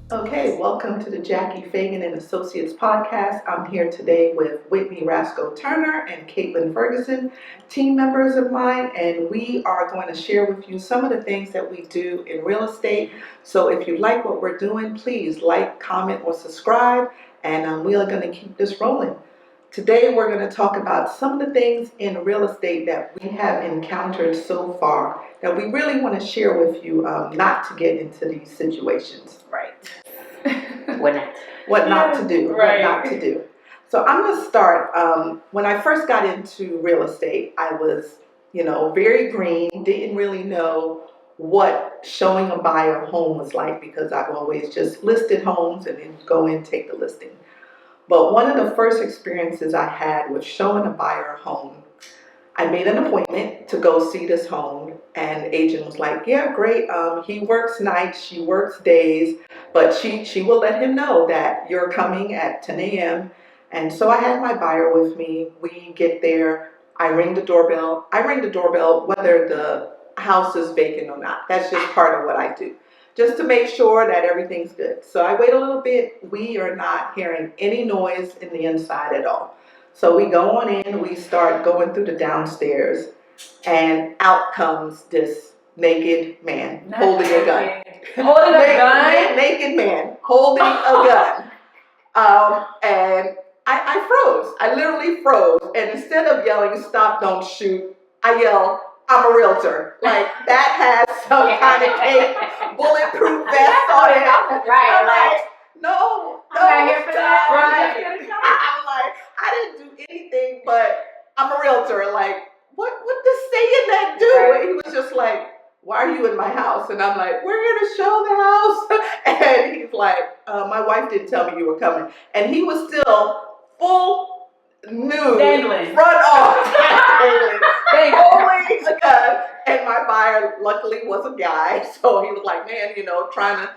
Okay, welcome to the Jackie Fagan and Associates podcast. I'm here today with Whitney Turner and Kaitlyn Ferguson, team members of mine, and we are going to share with you some of the things that we do in real estate. So if you like what we're doing, please like, comment, or subscribe, and we are going to keep this rolling. Today we're going to talk about some of the things in real estate that we have encountered so far that we really want to share with you, not to get into these situations. Right. What not to do. Right. What not to do. So I'm going to start. When I first got into real estate, I was, very green, didn't really know what showing a buyer a home was like because I've always just listed homes and then go in and take the listing. But one of the first experiences I had was showing a buyer a home. I made an appointment to go see this home, and the agent was like, yeah, great. He works nights, she works days, but she will let him know that you're coming at 10 a.m. And so I had my buyer with me. We get there. I ring the doorbell. Whether the house is vacant or not. That's just part of what I do, just to make sure that everything's good. So I wait a little bit. We are not hearing any noise in the inside at all. So we go on in, we start going through the downstairs, and out comes this naked man holding a gun. Holding a gun? Naked man holding a gun. And I froze. I literally froze. And instead of yelling, stop, don't shoot, I yell, I'm a realtor. Like, that has some kind of cape, bulletproof vest on it. Right, I'm like, no, I'm not here for that. Right. I'm like, I didn't do anything, but I'm a realtor. Like, what does saying that do? Right. And he was just like, why are you in my house? And I'm like, we're here to show the house. And he's like, my wife didn't tell me you were coming. And he was still full nude, Dangling. front off, holding a gun. And my buyer, luckily, was a guy. So he was like, man, trying to,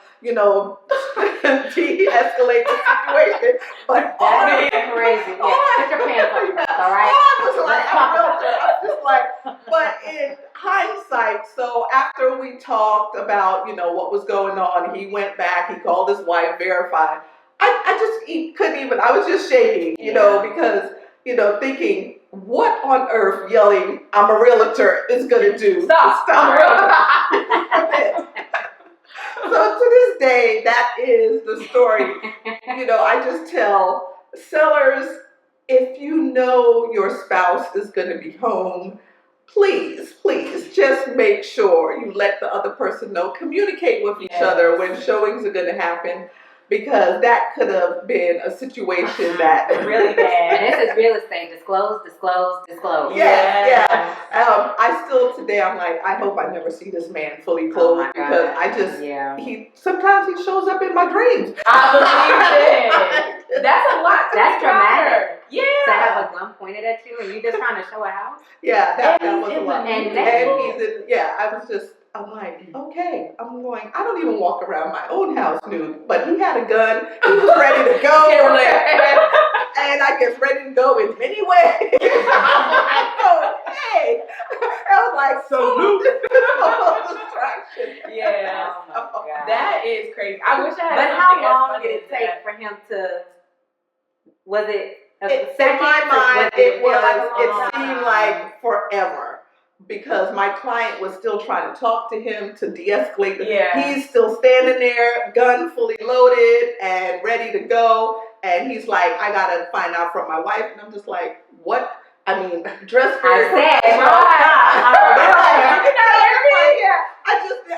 de-escalate the situation. But That is crazy. Yeah, put your pants on first, all right? I was like, I'm a realtor. I was just like, but in hindsight, so after we talked about, what was going on, he went back, he called his wife, verified. He couldn't even, I was just shaking, because, thinking, what on earth yelling, I'm a realtor is going to do? Stop. So to this day, that is the story. I just tell sellers, if you know your spouse is going to be home, please, just make sure you let the other person know. Communicate with each other when showings are going to happen, because that could have been a situation that really bad. And this is real estate. Disclose. Yeah. I still today, I'm like, I hope I never see this man fully clothed, because I just, sometimes he shows up in my dreams. I believe it. That's a lot. That's dramatic. Yeah. To have a gun pointed at you and you just trying to show a house? Yeah, that was a lot. And he's in, I'm like, okay. I'm going, I don't even walk around my own house nude, but he had a gun. He was ready to go. And I guess ready to go in many ways. I'm like, okay. I was like, salute. Distraction. Yeah. Oh my God. That is crazy. I wish I had. But how long did it take for him to? Was it? In my mind, it seemed like forever. Because my client was still trying to talk to him to de-escalate. He's still standing there, gun fully loaded and ready to go. And he's like, I got to find out from my wife. And I'm just like, what? I mean, dress for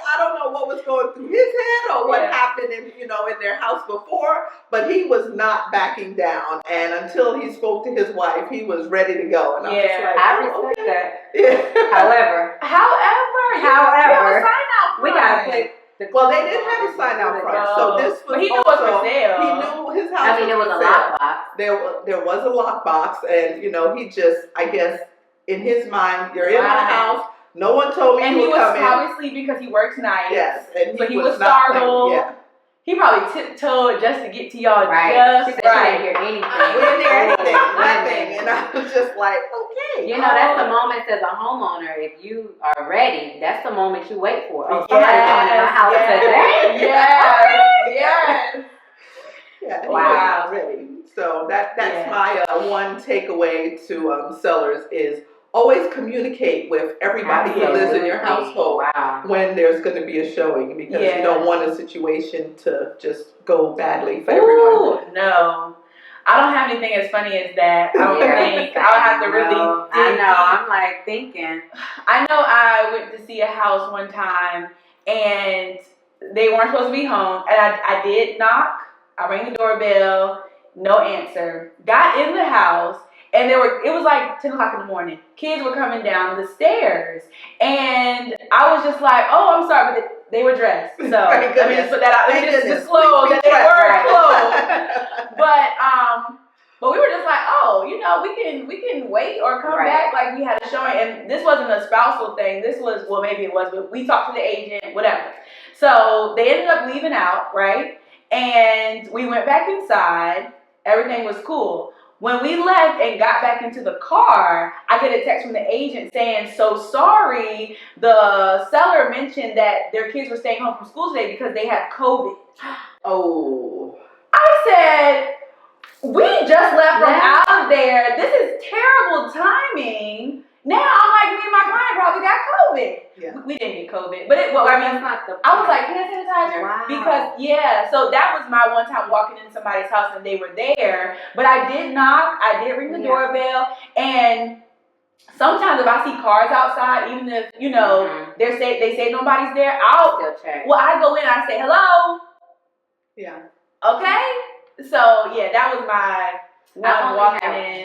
I don't know what was going through his head or what happened in their house before, but he was not backing down. And until he spoke to his wife, he was ready to go. And I'm just like, I respect that. Yeah. However, you have a sign out we gotta put. Well, they didn't have a sign out front, so this was. But he knew it was for sale. He knew his house. There was a lockbox. There was a lockbox, and he just, I guess, in his mind, you're in my house. No one told me and you were coming. And he was probably sleeping because he works nights. Yes, and he was startled. He probably tiptoed just to get to y'all Right. just She said right. she didn't hear anything. We didn't hear anything, nothing. Nothing. And I was just like, okay. You know, that's the moment as a homeowner. If you are ready, that's the moment you wait for. Oh, somebody's coming to my house today. Yes. Yeah, Wow. ready. So that's my one takeaway to sellers is always communicate with everybody who lives in your household when there's going to be a showing, because you don't want a situation to just go badly for everyone. No. I don't have anything as funny as that. I don't think. I'll have to really dig deep. I'm like thinking. I know I went to see a house one time and they weren't supposed to be home, and I did knock. I rang the doorbell, no answer. Got in the house, and it was like 10 o'clock in the morning. Kids were coming down the stairs, and I was just like, oh, I'm sorry, but they were dressed. So let me just put that out. Let me just disclose that they were clothed. But we were just like, oh, you know, we can wait or come back. Like, we had a showing, and this wasn't a spousal thing. This was, well, maybe it was, but we talked to the agent, whatever. So they ended up leaving out, right? And we went back inside. Everything was cool. When we left and got back into the car, I get a text from the agent saying, so sorry, the seller mentioned that their kids were staying home from school today because they had COVID. Oh. I said, we just left from out of there. This is terrible timing. Now I'm like, me and my client probably got COVID. Yeah. We didn't get COVID, but I was like, hand sanitizer. Wow. Because so that was my one time walking into somebody's house and they were there. But I did knock. I did ring the doorbell, and sometimes if I see cars outside, even if they say nobody's there, I'll still check. Well, I go in and I say hello. Yeah. Okay. So yeah, that was my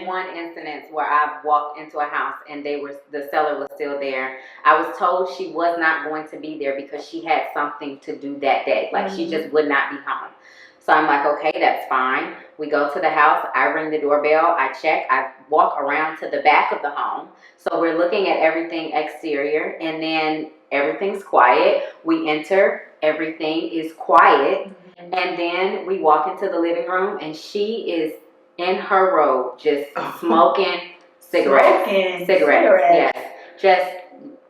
one incident where I've walked into a house and the seller was still there. I was told she was not going to be there because she had something to do that day. Like she just would not be home. So I'm like, okay, that's fine. We go to the house. I ring the doorbell. I check. I walk around to the back of the home. So we're looking at everything exterior, and then everything's quiet. We enter. Everything is quiet. And then we walk into the living room, and she is in her robe, just smoking cigarettes. Yes,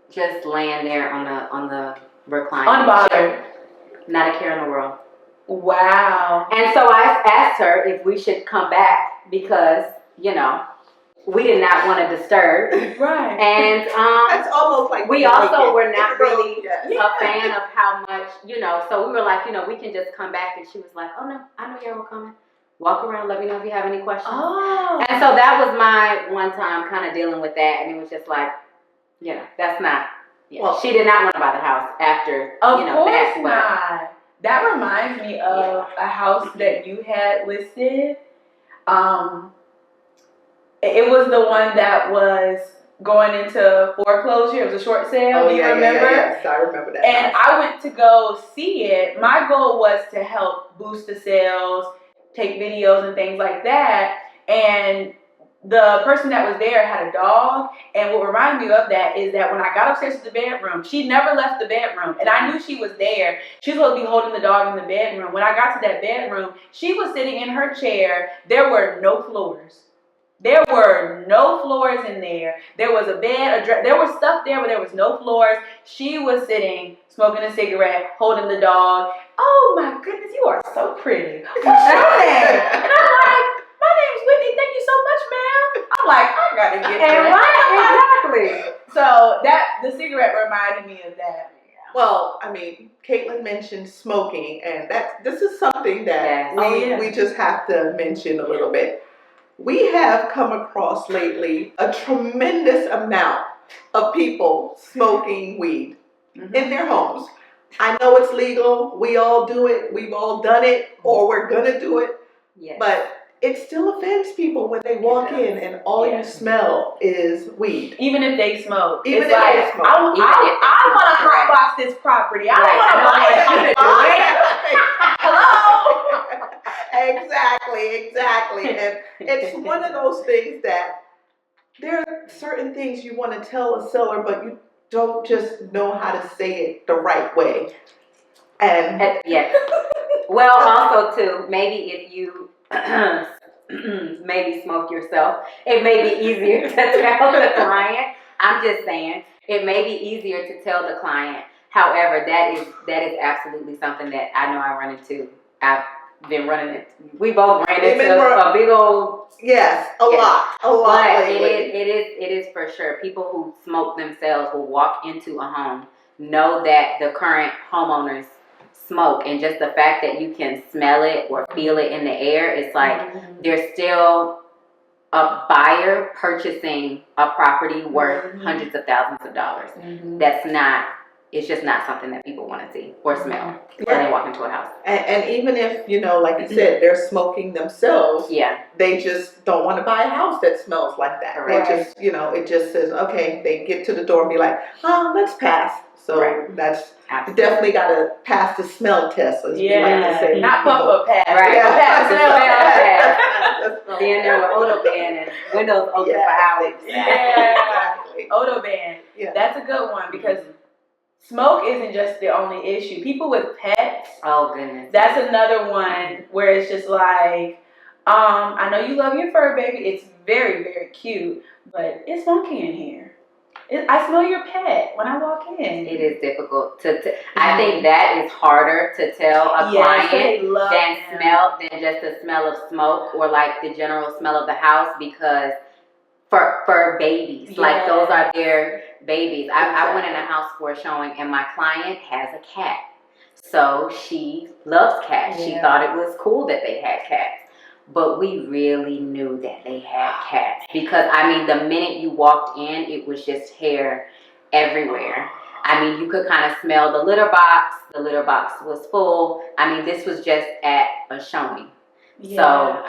just laying there on the recliner, unbothered, not a care in the world. Wow. And so I asked her if we should come back because we did not want to disturb. Right. And that's almost like we also were not really a fan of how much So we were like, we can just come back. And she was like, oh no, I know y'all were coming. Walk around, let me know if you have any questions. Oh. And so that was my one time kind of dealing with that. And it was just like, that's not. Yeah. Well, she did not want to buy the house after, of course not. That reminds me of a house that you had listed. It was the one that was going into foreclosure. It was a short sale. Do you remember? Yes, I remember that. And I went to go see it. My goal was to help boost the sales, take videos and things like that. And the person that was there had a dog. And what reminded me of that is that when I got upstairs to the bedroom, she never left the bedroom. And I knew she was there. She was supposed to be holding the dog in the bedroom. When I got to that bedroom, she was sitting in her chair. There were no floors. There were no floors in there. There was a bed, there was stuff there, but there was no floors. She was sitting, smoking a cigarette, holding the dog. Oh my goodness, you are so pretty. What's your name? And I'm like, my name's Whitney. Thank you so much, ma'am. I'm like, I gotta get that. Exactly. So the cigarette reminded me of that. Well, I mean, Kaitlyn mentioned smoking, and this is something that we just have to mention a little bit. We have come across lately a tremendous amount of people smoking weed in their homes. I know it's legal. We all do it. We've all done it, or we're going to do it. Yes. But it still offends people when they walk in and all you smell is weed. Even if they smoke. Even it's if like, they smoke. I want to hotbox this property. I don't want to buy it. Hello? Exactly. And it's one of those things that there are certain things you want to tell a seller, but you don't just know how to say it the right way. And Well, also too, maybe if you maybe smoke yourself, it may be easier to tell the client. I'm just saying, it may be easier to tell the client. However, that is absolutely something that I know I run into. I've been running it. We both ran into a big old a lot But lately. it is for sure. People who smoke themselves will walk into a home, know that the current homeowners smoke, and just the fact that you can smell it or feel it in the air, it's like there's still a buyer purchasing a property worth hundreds of thousands of dollars. It's just not something that people want to see or smell when they walk into a house. And even if, like you said, they're smoking themselves, they just don't want to buy a house that smells like that. Correct. They just, it just says, okay, they get to the door and be like, let's pass. So that's definitely got to pass the smell test, as we like to say. Not pop-up pass. Right. Pass. Being there with odor ban and windows open for hours. Exactly. Odor ban. Yeah. That's a good one because smoke isn't just the only issue. People with pets. Oh goodness. That's another one where it's just like, I know you love your fur baby. It's very, very cute, but it's funky in here. I smell your pet when I walk in. It is difficult to I think that is harder to tell a client than just the smell of smoke or like the general smell of the house, because for babies, like those are their babies. I went in a house for a showing and my client has a cat. So she loves cats. She thought it was cool that they had cats. But we really knew that they had cats because, the minute you walked in, it was just hair everywhere. You could kind of smell the litter box. The litter box was full. This was just at a showing. So,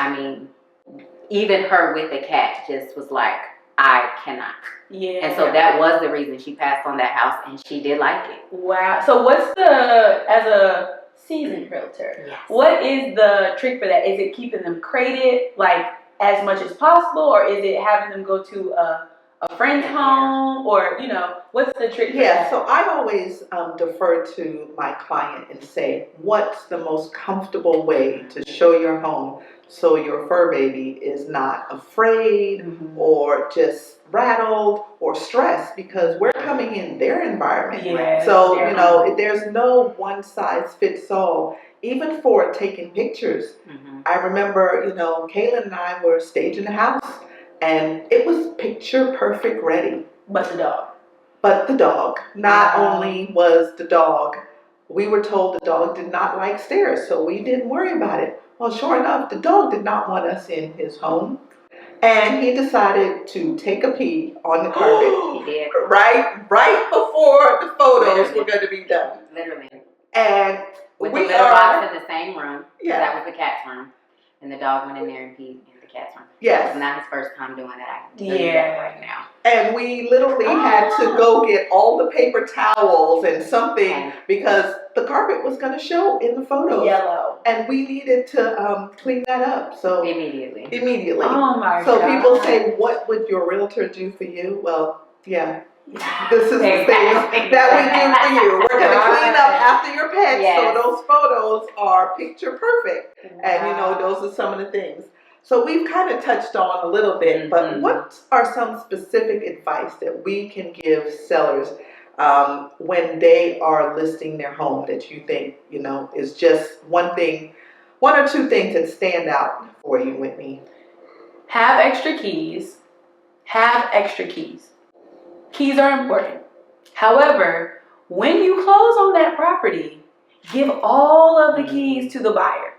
even her with the cat just was like, I cannot. Yeah. And so that was the reason she passed on that house, and she did like it. Wow. So what's as a seasoned realtor, what is the trick for that? Is it keeping them crated like as much as possible, or is it having them go to a friend's home, or what's the trick for that? So I always defer to my client and say, what's the most comfortable way to show your home so your fur baby is not afraid or just rattled or stressed, because we're coming in their environment. So there's no one size fits all, even for taking pictures. I remember Kaitlyn and I were staging the house and it was picture perfect ready, but the dog not only was the dog, we were told the dog did not like stairs, so we didn't worry about it. Well, sure enough, the dog did not want us in his home. And he decided to take a pee on the carpet. He did. Right before the photos were going to be done. Literally. And with the litter box in the same room. Yeah. That was the cat's room. And the dog went in there and peed in the cat's room. Yes. It was not his first time doing that. I can tell you that right now. And we literally had to go get all the paper towels and something because the carpet was going to show in the photos. Yellow. And we needed to clean that up. So Immediately. Oh my God. So people say, what would your realtor do for you? Well, this is the thing that we do for you. We're going to clean up after your pets, so those photos are picture perfect. And those are some of the things. So we've kind of touched on a little bit, but what are some specific advice that we can give sellers when they are listing their home that you think, is just one or two things that stand out for you, Whitney? Have extra keys. Keys are important. However, when you close on that property, give all of the keys to the buyer.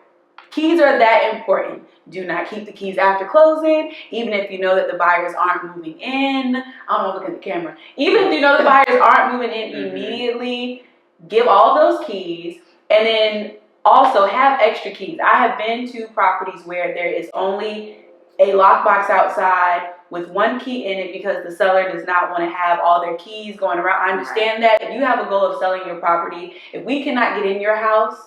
Keys are that important. Do not keep the keys after closing, even if you know that the buyers aren't moving in. I don't know, look at the camera. Even if you know the buyers aren't moving in immediately, give all those keys, and then also have extra keys. I have been to properties where there is only a lockbox outside with one key in it because the seller does not want to have all their keys going around. I understand that. If you have a goal of selling your property, if we cannot get in your house,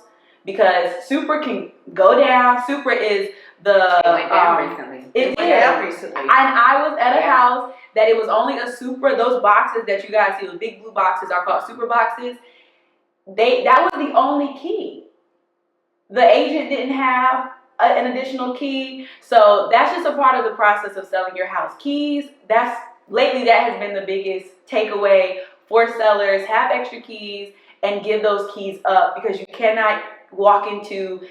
because Super can go down. Super is the it went down recently. It went down recently. And I was at a house that it was only a Super. Those boxes that you guys see, those big blue boxes are called Super boxes. That was the only key. the agent didn't have an additional key. So that's just a part of the process of selling your house. Keys, lately that has been the biggest takeaway for sellers. Have extra keys and give those keys up, because you cannot walk into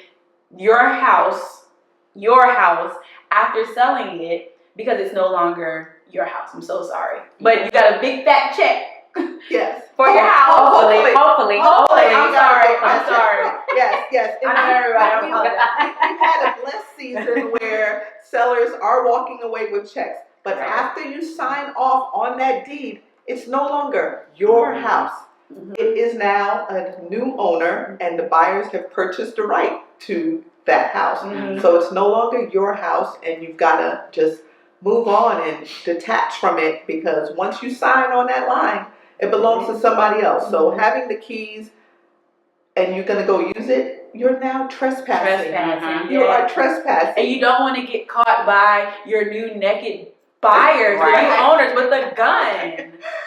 your house after selling it because it's no longer your house. I'm so sorry. But you got a big fat check. Yes. For your house. Hopefully. I'm sorry. Yes. I know everybody. I'm We've had a blessed season where sellers are walking away with checks. But Right. after you sign off on that deed, it's no longer your house. It is now a new owner, and the buyers have purchased the right to that house. So it's no longer your house, and you've got to just move on and detach from it, because once you sign on that line, it belongs to somebody else. So having the keys and you're going to go use it, you're now trespassing. You are trespassing. And you don't want to get caught by your new naked buyers, the new owners with a gun.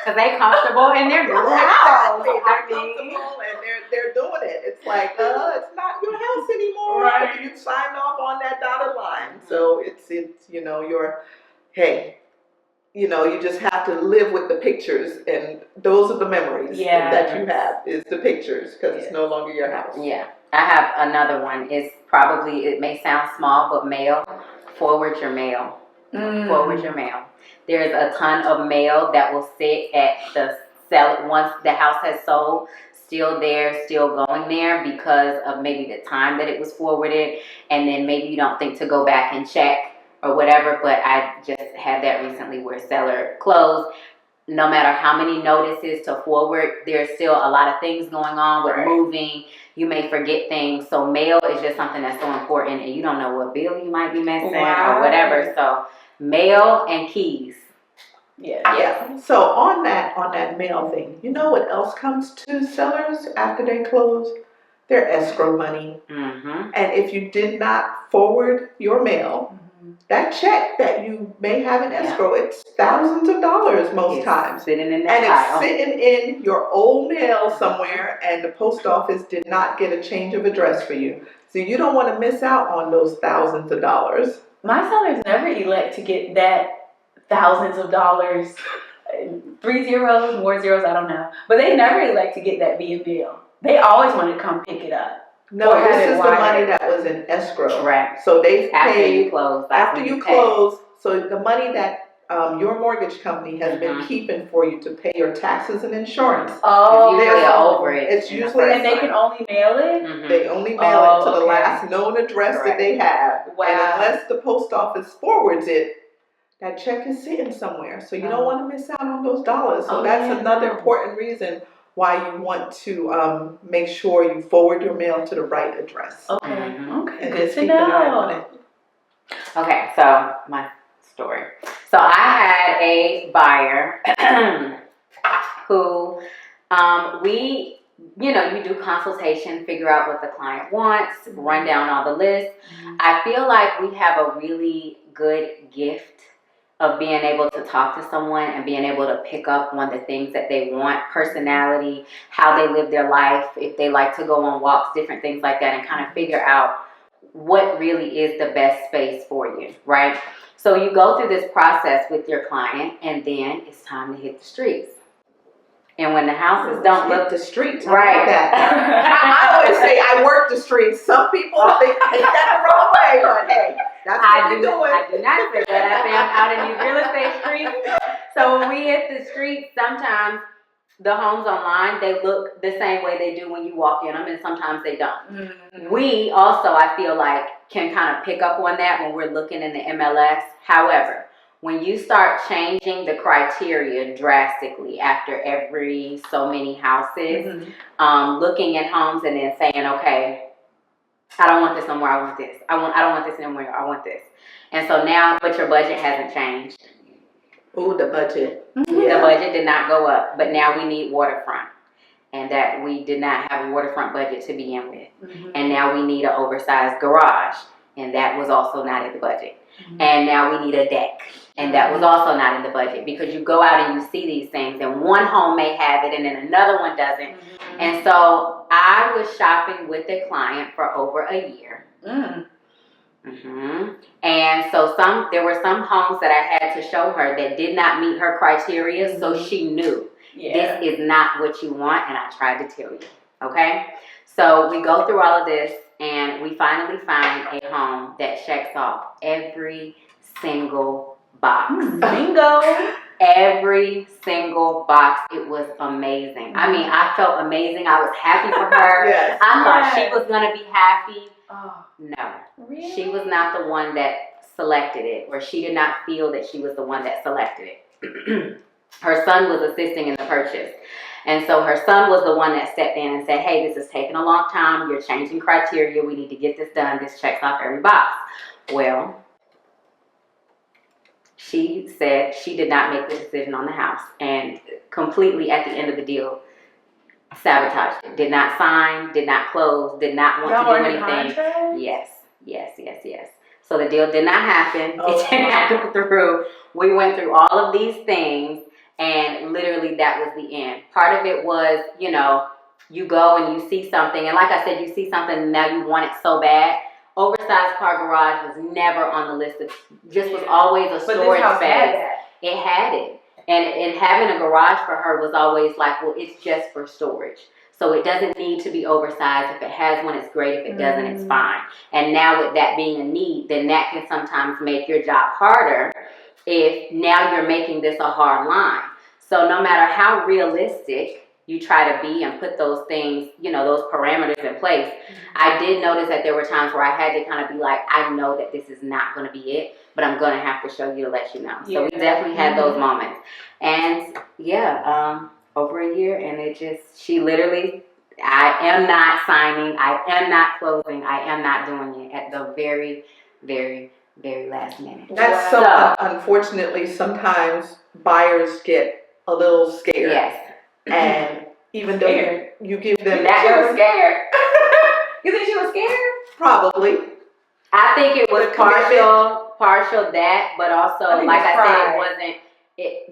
Because they comfortable in their new house. They're comfortable and they're doing it. It's like, it's not your house anymore. Right. You signed off on that dotted line. So it's you just have to live with the pictures, and those are the memories that you have, is the pictures, because it's no longer your house. Yeah. I have another one. It may sound small, but mail. Forward your mail. Forward your mail. There's a ton of mail that will sit at the sell once the house has sold, still there, still going there, because of maybe the time that it was forwarded, and then maybe you don't think to go back and check or whatever. But I just had that recently where seller closed. No matter how many notices to forward, there's still a lot of things going on with moving. You may forget things. So mail is just something that's so important, and you don't know what bill you might be missing or whatever. So mail and keys. Yeah. So on that mail thing, you know what else comes to sellers after they close? Their escrow money. And if you did not forward your mail, that check that you may have in escrow, it's thousands of dollars most times. Sitting in and it's sitting in your old mail somewhere, and the post office did not get a change of address for you. So you don't want to miss out on those thousands of dollars. My sellers never elect to get that thousands of dollars, 3 zeros, more zeros, I don't know. But they never elect to get that bill. They always want to come pick it up. No, this is the money that was in escrow. Right. So they've After paid you close. after you close. So the money that your mortgage company has been keeping for you to pay your taxes and insurance. Oh, they're over it. It's usually, and they can only mail it. They only mail it to the last known address that they have. Wow. And unless the post office forwards it, that check is sitting somewhere. So you don't want to miss out on those dollars. So that's another important reason why you want to make sure you forward your mail to the right address. Okay. And Good just to keep an eye know. on it. Okay, so my story. So I had a buyer who you do consultation, figure out what the client wants, run down all the lists. I feel like we have a really good gift of being able to talk to someone and being able to pick up on the things that they want, personality, how they live their life, if they like to go on walks, different things like that, and kind of figure out what really is the best space for you, right? So you go through this process with your client, and then it's time to hit the streets. And when the houses don't look the streets, right, I always say I work the streets. Some people think that the wrong way, but hey, that's what we're doing. I do not say that. I say I'm out in these real estate streets. So when we hit the streets, sometimes the homes online, they look the same way they do when you walk in them, and sometimes they don't. We also, I feel like, can kind of pick up on that when we're looking in the MLS. However, when you start changing the criteria drastically after every so many houses, looking at homes and then saying, okay, I don't want this no more, I want this. I don't want this anymore, I want this. And so now, but your budget hasn't changed. Ooh, the budget. The budget did not go up, but now we need waterfront. And that we did not have a waterfront budget to begin with. And now we need an oversized garage. And that was also not in the budget. And now we need a deck. And that was also not in the budget, because you go out and you see these things, and one home may have it and then another one doesn't. Mm-hmm. And so I was shopping with a client for over a year. And so there were some homes that I had to show her that did not meet her criteria, so she knew this is not what you want, and I tried to tell you. Okay? So we go through all of this, and we finally find a home that checks off every single box. Bingo! Every single box. It was amazing. I mean, I felt amazing. I was happy for her. Yes. I thought she was going to be happy. Oh, No. really? She was not the one that selected it, or she did not feel that she was the one that selected it. Her son was assisting in the purchase. And so her son was the one that stepped in and said, hey, this is taking a long time. You're changing criteria. We need to get this done. This checks off every box. Well, she said she did not make the decision on the house, and completely at the end of the deal sabotaged it. Did not sign, did not close, did not want to do anything. Yes. So the deal did not happen. It did not go through. We went through all of these things, and literally that was the end. Part of it was, you know, you go and you see something, and like I said, you see something and now you want it so bad. Oversized car garage was never on the list. Of just was always a storage space. It had it. And having a garage for her was always like, well, it's just for storage. So it doesn't need to be oversized. If it has one, it's great. If it doesn't, it's fine. And now with that being a need, then that can sometimes make your job harder if now you're making this a hard line. So no matter how realistic you try to be and put those things, you know, those parameters in place, I did notice that there were times where I had to kind of be like, I know that this is not going to be it, but I'm going to have to show you to let you know. So we definitely had those moments. And over a year, and it just, she literally, I am not signing, I am not closing, I am not doing it at the very, very, very last minute. That's so unfortunately, sometimes buyers get a little scared. Yes. And even though you give them She was scared. You think she was scared? Probably. I think it was partial that, but also, like I said, it wasn't.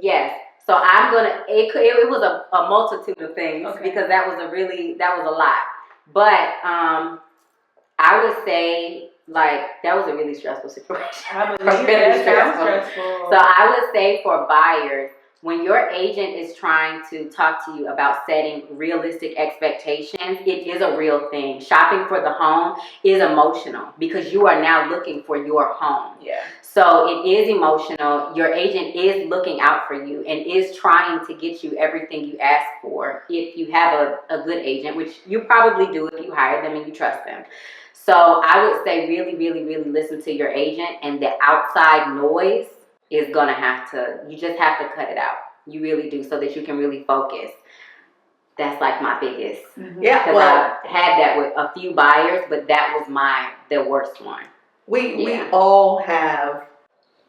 Yes. So I'm gonna. It was a multitude of things, because that was a lot. But I would say, like, that was a really stressful situation. I believe that sounds stressful. So I would say for buyers, when your agent is trying to talk to you about setting realistic expectations, it is a real thing. Shopping for the home is emotional, because you are now looking for your home. Yeah. So it is emotional. Your agent is looking out for you and is trying to get you everything you ask for, if you have a good agent, which you probably do if you hire them and you trust them. So I would say really, really, really listen to your agent, and the outside noise is gonna you just have to cut it out. You really do, so that you can really focus. That's like my biggest. Yeah, because I've had that with a few buyers, but that was the worst one. We all have,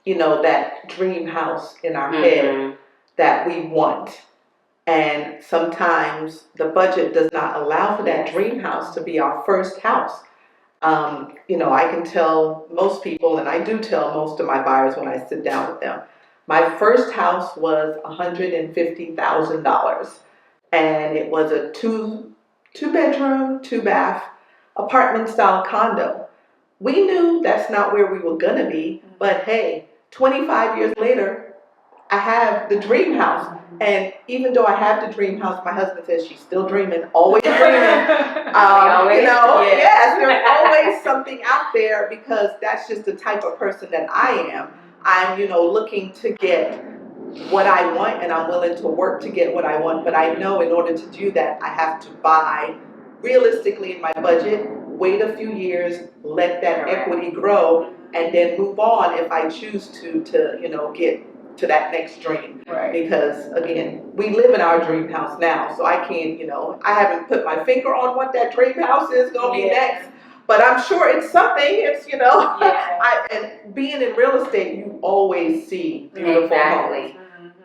you know, that dream house in our head that we want. And sometimes the budget does not allow for that dream house to be our first house. You know, I can tell most people, and I do tell most of my buyers when I sit down with them, my first house was $150,000, and it was a two bedroom, 2-bath apartment style condo. We knew that's not where we were gonna be, but hey, 25 years later, I have the dream house. And even though I have the dream house, my husband says she's still dreaming, always dreaming. You know, yes, there's always something out there, because that's just the type of person that I am. I'm, you know, looking to get what I want, and I'm willing to work to get what I want. But I know in order to do that, I have to buy realistically in my budget, wait a few years, let that equity grow, and then move on if I choose to you know, get to that next dream. Right. Because again, we live in our dream house now, so I can't, you know, I haven't put my finger on what that dream house is gonna be next, but I'm sure it's something. It's, you know, and being in real estate, you always see beautiful homes.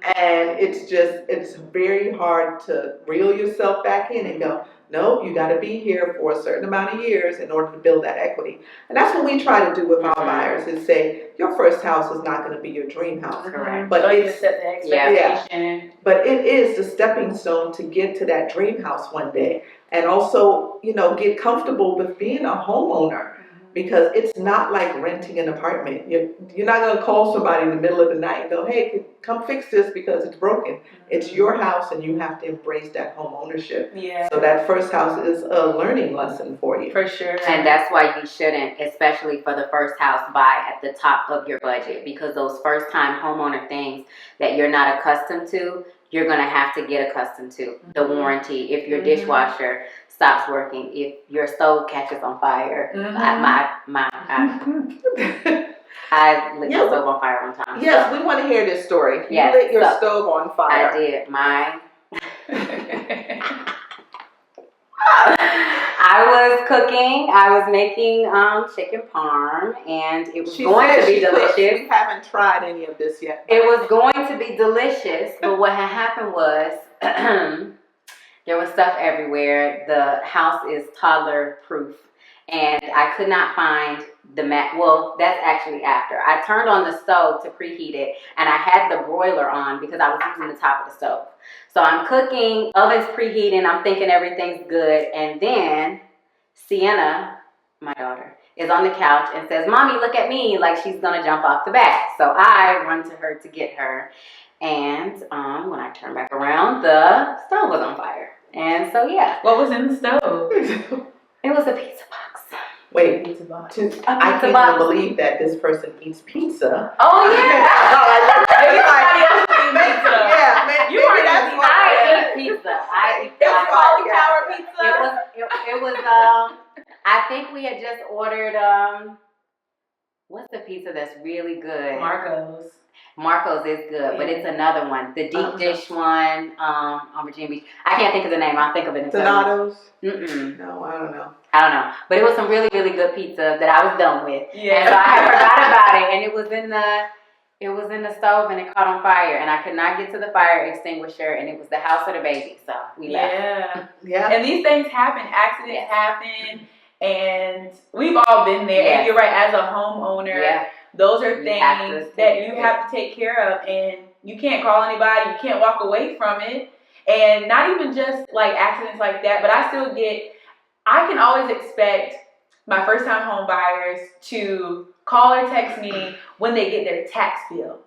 And it's very hard to reel yourself back in and go, no, you got to be here for a certain amount of years in order to build that equity. And that's what we try to do with our buyers is say, your first house is not going to be your dream house. Correct. But you set the expectation. But it is the stepping stone to get to that dream house one day. And also, get comfortable with being a homeowner. Because it's not like renting an apartment. You're not going to call somebody in the middle of the night and go, hey, come fix this because it's broken. It's your house and you have to embrace that home ownership. Yeah. So that first house is a learning lesson for you. For sure. And that's why you shouldn't, especially for the first house, buy at the top of your budget. Because those first time homeowner things that you're not accustomed to, you're going to have to get accustomed to. The warranty, if your dishwasher stops working, if your stove catches on fire. I lit my stove on fire one time. Yes, we want to hear this story. Yes, You lit your stove on fire. I did. I was cooking. I was making chicken parm, and it was going to be delicious. We haven't tried any of this yet. It was going to be delicious, but what had happened was there was stuff everywhere. The house is toddler proof, and I could not find the mat. Well, that's actually after. I turned on the stove to preheat it, and I had the broiler on because I was using the top of the stove. So I'm cooking, oven's preheating, I'm thinking everything's good, and then Sienna, my daughter, is on the couch and says, Mommy, look at me, like she's gonna jump off the back. So I run to her to get her, and when I turn back around, the stove was on fire. And so, yeah. What was in the stove? It was a pizza box. Wait, Pizza box. I can't even believe that this person eats pizza. Oh, yeah. Maybe somebody else eating pizza. Yeah, man. You weren't that's eating I ate pizza. It was cauliflower pizza. It was, I think we had just ordered, what's the pizza that's really good? Marco's is good, but it's another one. The deep dish one on Virginia Beach. I can't think of the name. I'll think of it in a second. Donatos? Mm-mm. No, I don't know. But it was some really, really good pizza that I was done with. Yeah. And so I forgot about it, and it was in the stove, and it caught on fire, and I could not get to the fire extinguisher, and it was the house of the baby, so we left. Yeah. And these things happen. Accidents happen, and we've all been there. And you're right, as a homeowner, those are things that you have to take care of, and you can't call anybody. You can't walk away from it. And not even just like accidents like that, but I can always expect my first time home buyers to call or text me when they get their tax bill.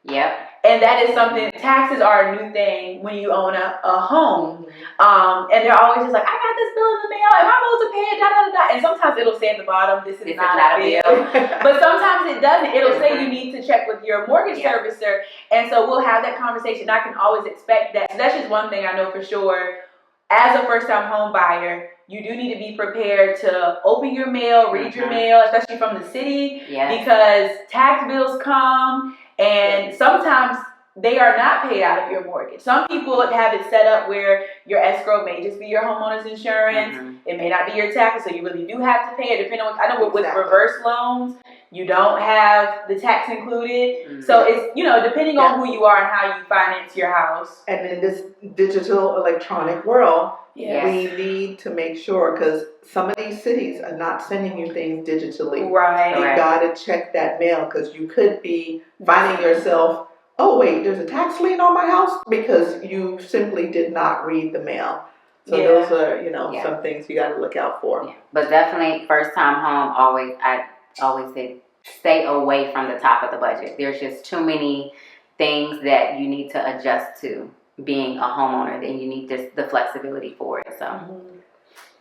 Yep. And that is something, taxes are a new thing when you own a home. And they're always just like, I got this bill in the mail, am I supposed to pay it, da, da, da, da. And sometimes it'll say at the bottom, this is not a bill. But sometimes it doesn't. It'll say you need to check with your mortgage servicer. And so we'll have that conversation. I can always expect that. So that's just one thing I know for sure. As a first-time home buyer, you do need to be prepared to open your mail, read your mail, especially from the city, because tax bills come, and sometimes they are not paid out of your mortgage. Some people have it set up where your escrow may just be your homeowner's insurance. It may not be your taxes, so you really do have to pay it. Depending on, I know with reverse loans, you don't have the tax included. So it's, depending on who you are and how you finance your house. And in this digital electronic world, we need to make sure, because some of these cities are not sending you things digitally. Right. You got to check that mail, because you could be finding yourself, oh wait, there's a tax lien on my house, because you simply did not read the mail. So those are, some things you got to look out for. Yeah. But definitely first time home, I always say stay away from the top of the budget. There's just too many things that you need to adjust to being a homeowner, then you need the flexibility for it. So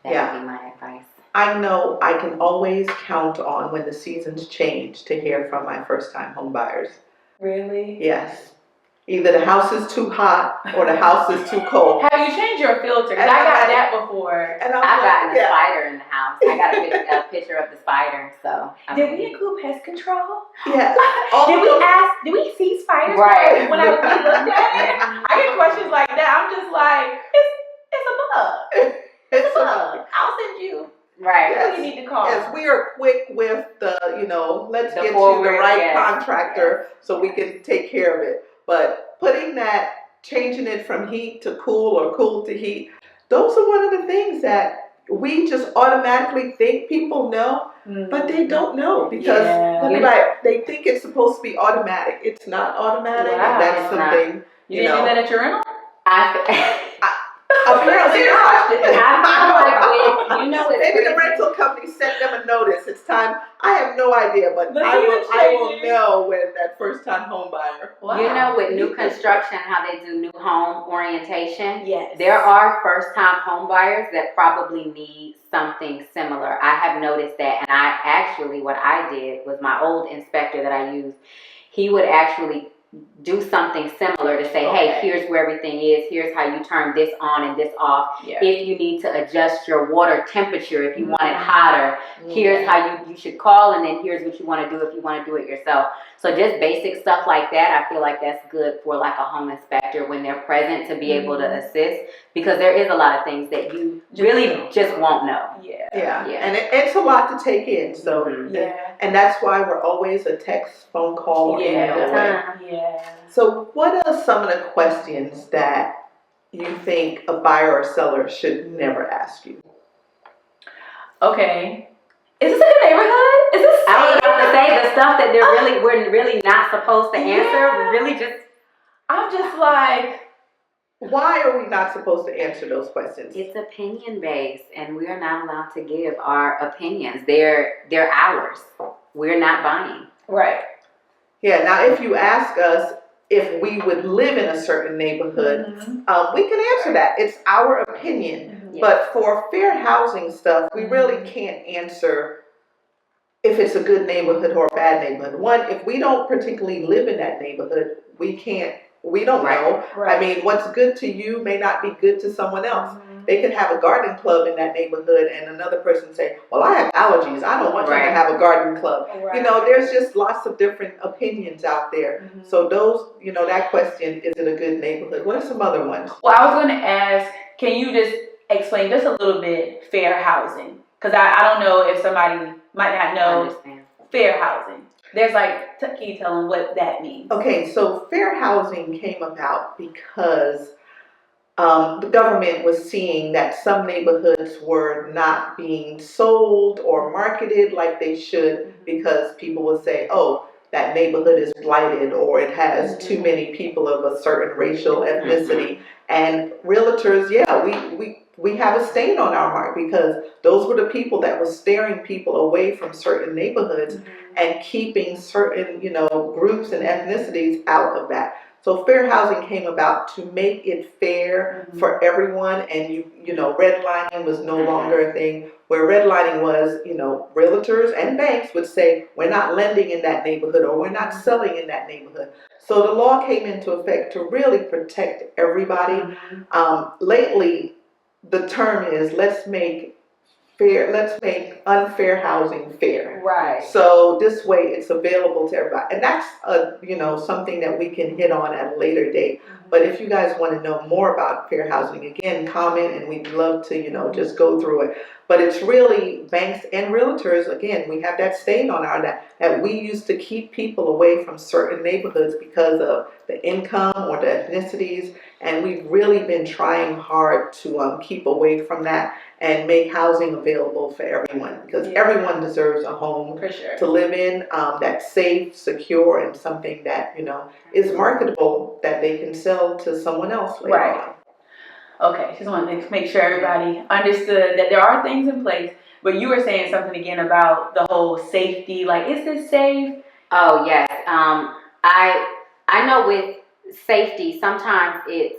that would be my advice. I know I can always count on, when the seasons change, to hear from my first time home buyers. Really? Yes. Either the house is too hot or the house is too cold. Have you changed your filter? Because I got that before. And I've gotten a spider in the house. I got a picture of the spider. So did we include pest control? Yeah. Did we see spiders? Right. When we looked at it, I get questions like that. I'm just like, it's a bug. It's a bug. I'll send you. Right. Yes. You need to call. Yes, we are quick with let's get you the right contractor so we can take care of it. But putting that, changing it from heat to cool or cool to heat, those are one of the things that we just automatically think people know, but they don't know because they think it's supposed to be automatic. It's not automatic, Wow. and that's something, you didn't do that at your rental? Apparently not. I feel like maybe the rental company sent them a notice. It's time. I have no idea, but I will know when that first time home buyer. Wow. You know, with new construction, how they do new home orientation. Yes. There are first time home buyers that probably need something similar. I have noticed that, and I actually, what I did was my old inspector that I used, he would actually do something similar to say, hey, here's where everything is, here's how you turn this on and this off. If you need to adjust your water temperature, if you want it hotter, here's how you should call, and then here's what you want to do if you want to do it yourself. So just basic stuff like that, I feel like that's good for like a home inspector when they're present to be able to assist, because there is a lot of things that you really just won't know. Yeah. And it's a lot to take in. So and that's why we're always a text, phone call, or email away. So what are some of the questions that you think a buyer or seller should never ask you? Okay. Is this a good neighborhood? Is this safe? I was about to say the stuff that we're really not supposed to answer. Really I'm just like, why are we not supposed to answer those questions? It's opinion based, and we are not allowed to give our opinions. They're ours. We're not buying. Right. Yeah. Now, if you ask us if we would live in a certain neighborhood, we can answer that. It's our opinion. But for fair housing stuff, we really can't answer if it's a good neighborhood or a bad neighborhood. One, if we don't particularly live in that neighborhood, we don't know. I mean, what's good to you may not be good to someone else. They could have a garden club in that neighborhood and another person say, well, I have allergies. I don't want you to have a garden club. You know, there's just lots of different opinions out there. So those, that question, is it a good neighborhood? What are some other ones? Well, I was going to ask, can you just explain just a little bit fair housing? Because I don't know if somebody might not know fair housing. There's can you tell them what that means? Okay, so fair housing came about because the government was seeing that some neighborhoods were not being sold or marketed like they should, because people would say, oh, that neighborhood is blighted, or it has too many people of a certain racial ethnicity. And realtors, we have a stain on our mark because those were the people that were steering people away from certain neighborhoods and keeping certain, groups and ethnicities out of that. So fair housing came about to make it fair for everyone, and redlining was no longer a thing. Where redlining was, realtors and banks would say, we're not lending in that neighborhood, or we're not selling in that neighborhood. So the law came into effect to really protect everybody. Lately, the term is let's make unfair housing fair. Right. So this way it's available to everybody. And that's something that we can hit on at a later date. But if you guys want to know more about fair housing, again, comment, and we'd love to, just go through it. But it's really banks and realtors, again, we have that stain on our that we used to keep people away from certain neighborhoods because of the income or the ethnicities. And we've really been trying hard to keep away from that and make housing available for everyone, because everyone deserves a home to live in that's safe, secure, and something that is marketable that they can sell to someone else later on. Okay, just wanted to make sure everybody understood that there are things in place. But you were saying something again about the whole safety. Is this safe? Oh yes. I know with safety, sometimes it's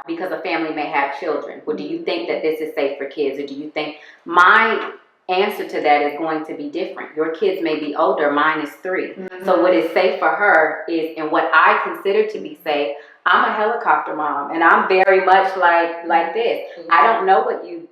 because a family may have children. Well, do you think that this is safe for kids, or do you think my answer to that is going to be different? Your kids may be older, mine is 3. So what is safe for her is, and what I consider to be safe, I'm a helicopter mom, and I'm very much like this. I don't know what you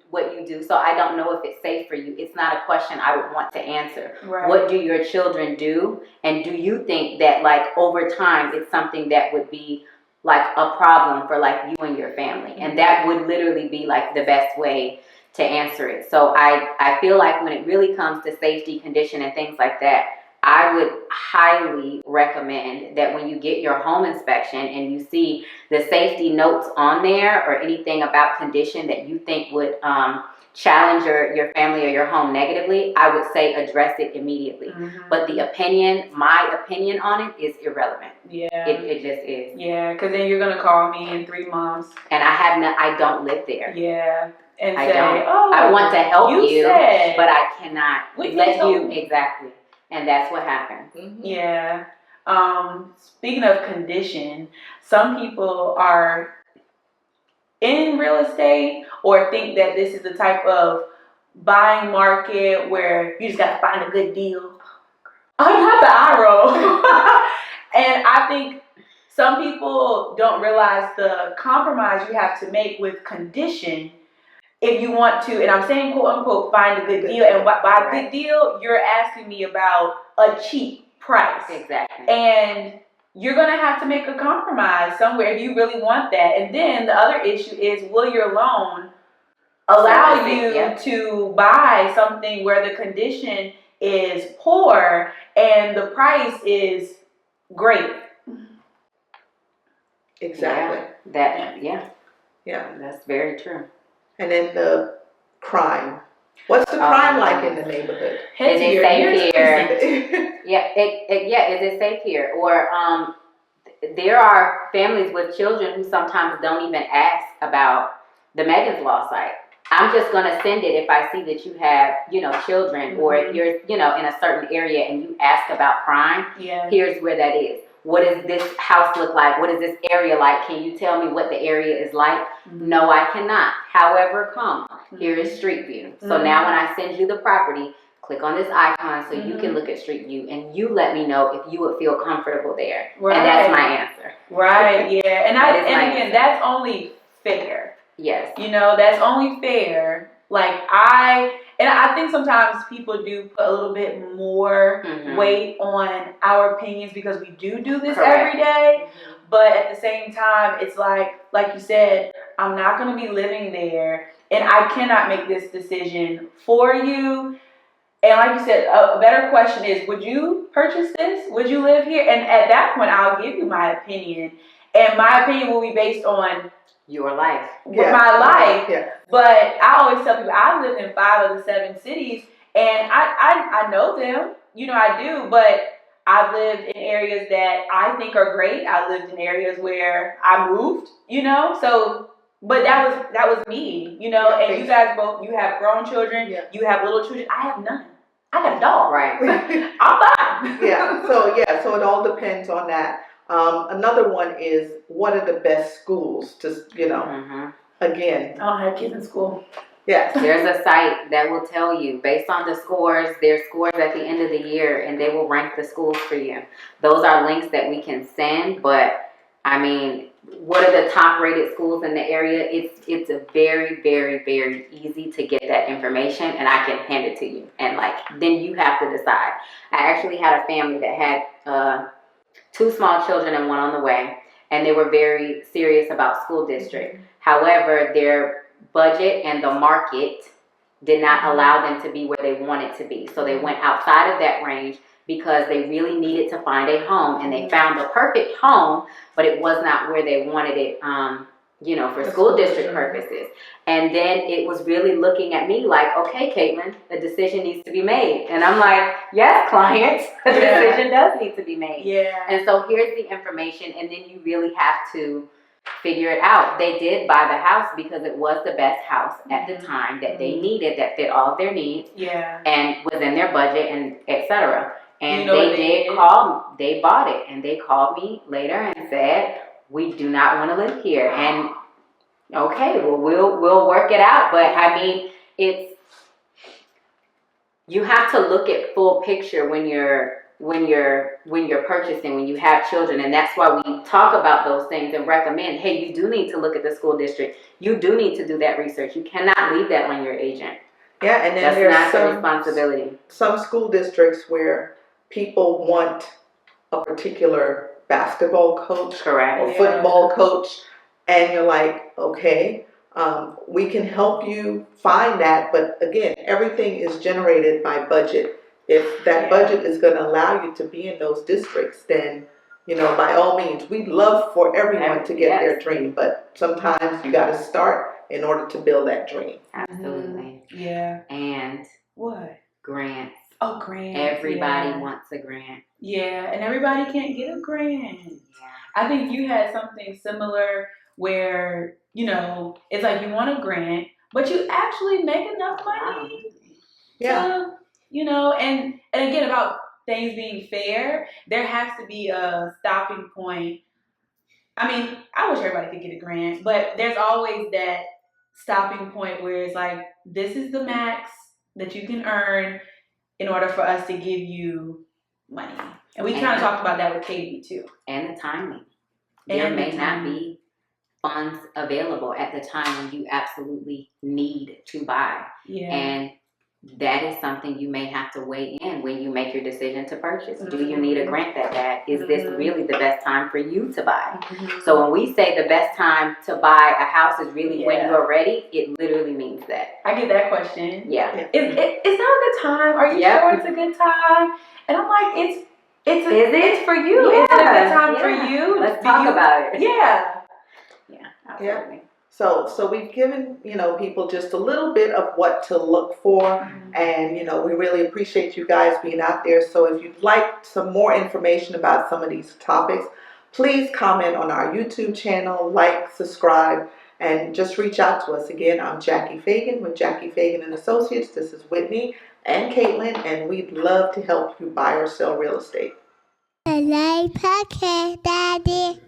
do, so I don't know if it's safe for you. It's not a question I would want to answer. What do your children do, and do you think that over time it's something that would be a problem for you and your family? And that would literally be the best way to answer it. So I feel like when it really comes to safety, condition, and things like that, I would highly recommend that when you get your home inspection and you see the safety notes on there or anything about condition that you think would challenge your family or your home negatively, I would say address it immediately. But my opinion on it is irrelevant. Yeah. It just is. Yeah, because then you're going to call me in 3 months. And I don't live there. Yeah. And I say, don't. oh, I want to help you, said, but I cannot Whitney let told you. me. Exactly. And that's what happened. Yeah. Speaking of condition, some people are in real estate or think that this is the type of buying market where you just got to find a good deal. Oh, you have the eye roll. And I think some people don't realize the compromise you have to make with condition if you want to, and I'm saying quote unquote, find a good deal. And by a good deal, you're asking me about a cheap price. Exactly. And you're going to have to make a compromise somewhere if you really want that. And then the other issue is, will your loan allow you to buy something where the condition is poor and the price is great? Exactly. Yeah, that's very true. And then the crime. What's the crime like in the neighborhood? Is it safe here? Is it safe here? Or there are families with children who sometimes don't even ask about the Megan's Law site. I'm just going to send it if I see that you have, children, or if you're, in a certain area and you ask about crime, here's where that is. What does this house look like? What is this area like? Can you tell me what the area is like? No, I cannot. However, here is Street View. So now when I send you the property, click on this icon so you can look at Street View and you let me know if you would feel comfortable there. Right. And that's my answer. Right, yeah. And again, that's only fair. Yes. That's only fair. Like I think sometimes people do put a little bit more weight on our opinions because we do this every day. But at the same time, it's like you said, I'm not going to be living there and I cannot make this decision for you. And like you said, a better question is, would you purchase this? Would you live here? And at that point, I'll give you my opinion. And my opinion will be based on your life. My life. Yeah. But I always tell people I've lived in 5 of the 7 cities and I know them, I do, but I've lived in areas that I think are great. I lived in areas where I moved, so, but that was me, and you guys both, you have grown children, you have little children. I have none. I got a dog. Right. I'm fine. So it all depends on that. Another one is, what are the best schools to, again. I don't have kids in school. Yes. There's a site that will tell you, based on the scores, there's scores at the end of the year, and they will rank the schools for you. Those are links that we can send, but, what are the top rated schools in the area? It's a very, very, very easy to get that information, and I can hand it to you. And, then you have to decide. I actually had a family that had 2 small children and 1 on the way, and they were very serious about school district. However, their budget and the market did not allow them to be where they wanted to be. So they went outside of that range because they really needed to find a home, and they found the perfect home, but it was not where they wanted it, for school district purposes. And then it was really looking at me like, okay, Kaitlyn, a decision needs to be made. And I'm like, yes, client, a decision does need to be made. Yeah. And so here's the information, and then you really have to figure it out. They did buy the house because it was the best house at the time that they needed, that fit all of their needs, and was in their budget, and etc. And they did call, they bought it, and they called me later and said, we do not want to live here. And okay, well, we'll work it out. But you have to look at full picture when you're purchasing, when you have children. And that's why we talk about those things and recommend, hey, you do need to look at the school district. You do need to do that research. You cannot leave that on your agent. Yeah, and then that's there's not the responsibility. Some school districts where people want a particular basketball coach or football coach, and you're like, okay, we can help you find that, but again, everything is generated by budget. if that budget is going to allow you to be in those districts, then, you know, by all means, we'd love for everyone to get their dream, but sometimes you got to start in order to build that dream. Absolutely. Yeah. And what? Grants. Oh, grants. Everybody wants a grant. Yeah, and everybody can't get a grant. Yeah. I think you had something similar where, you know, it's like you want a grant, but you actually make enough money to, you know, and again, about things being fair, there has to be a stopping point. I mean, I wish everybody could get a grant, but there's always that stopping point where it's like, this is the max that you can earn in order for us to give you money. And we kind of talked about that with Katie too. And the timing. There may not be funds available at the time when you absolutely need to buy. Yeah. And that is something you may have to weigh in when you make your decision to purchase. Do you need a grant that bad? Is this really the best time for you to buy? So when we say the best time to buy a house is really when you're ready, it literally means that. I get that question. Yeah. Is now a good time? Are you sure it's a good time? And I'm like, it's for you. Yeah. Is it a good time for you? Let's talk about it. Yeah. Yeah, absolutely. Yeah. So we've given, you know, people just a little bit of what to look for, and, you know, we really appreciate you guys being out there. So if you'd like some more information about some of these topics, please comment on our YouTube channel, like, subscribe, and just reach out to us. Again, I'm Jackie Feagin with Jackie Feagin and Associates. This is Whitney and Kaitlyn, and we'd love to help you buy or sell real estate. I like podcast, Daddy.